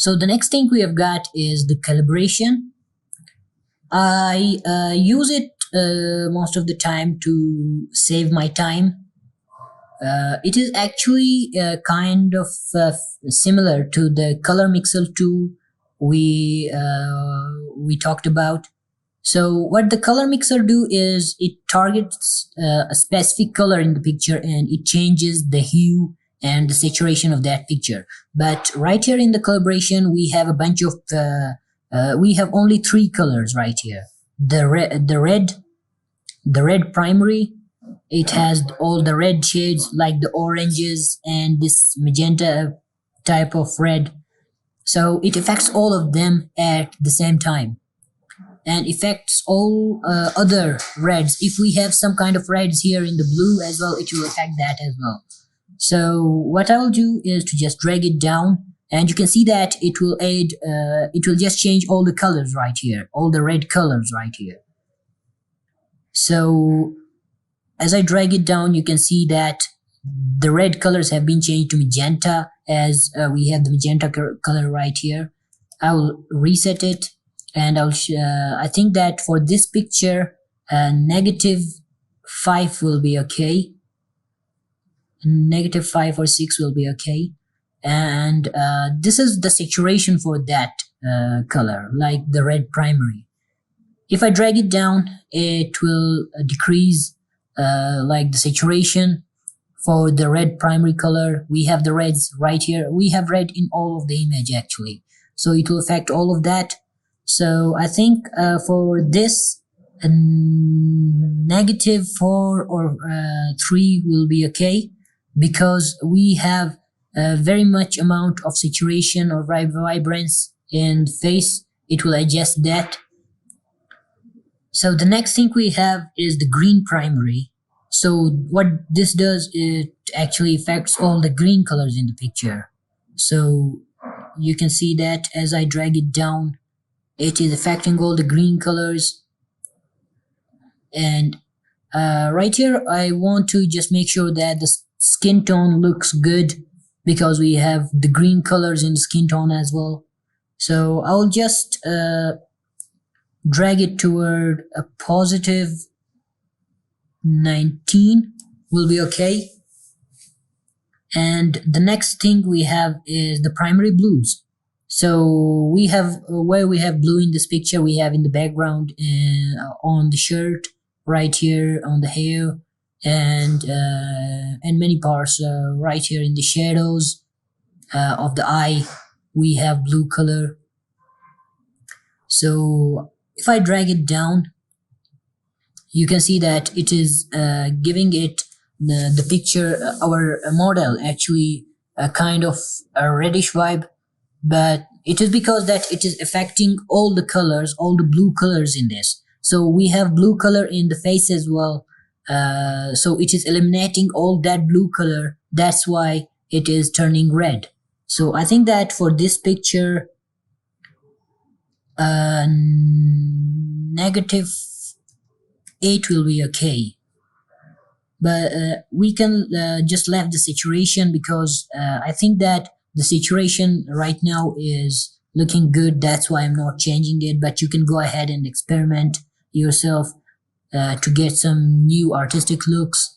So the next thing we have got is the calibration. I use it most of the time to save my time. It is actually kind of similar to the color mixer tool we talked about. So what the color mixer do is it targets a specific color in the picture and it changes the hue and the saturation of that picture. But right here in the calibration, we have a bunch of we have only 3 colors right here. The red primary. It has all the red shades like the oranges and this magenta type of red. So it affects all of them at the same time and affects all other reds. If we have some kind of reds here in the blue as well, it will affect that as well. So what I will do is to just drag it down, and you can see that it will add, it will just change all the colors right here, all the red colors right here. So as I drag it down, you can see that the red colors have been changed to magenta, as we have the magenta color right here. I will reset it, and I think that for this picture, -5 will be okay. -5 or 6 will be okay. And this is the saturation for that color, like the red primary. If I drag it down, it will decrease like the saturation for the red primary color. We have the reds right here. We have red in all of the image actually. So it will affect all of that. So I think for this, -4 or 3 will be okay, because we have a very much amount of saturation or vibrance in the face. It will adjust that. So the next thing we have is the green primary. So what this does, it actually affects all the green colors in the picture. So you can see that as I drag it down, it is affecting all the green colors. And right here, I want to just make sure that the skin tone looks good, because we have the green colors in the skin tone as well. So I'll just drag it toward a positive 19 will be okay. And the next thing we have is the primary blues. So we have where we have blue in this picture, we have in the background, on the shirt, right here on the hair, and many parts right here in the shadows of the eye, we have blue color. So if I drag it down, you can see that it is giving it the picture, our model actually a kind of a reddish vibe, but it is because that it is affecting all the colors, all the blue colors in this. So we have blue color in the face as well. So it is eliminating all that blue color. That's why it is turning red. So I think that for this picture, -8 will be okay. But we can just leave the saturation, because I think that the saturation right now is looking good. That's why I'm not changing it, but you can go ahead and experiment yourself to get some new artistic looks.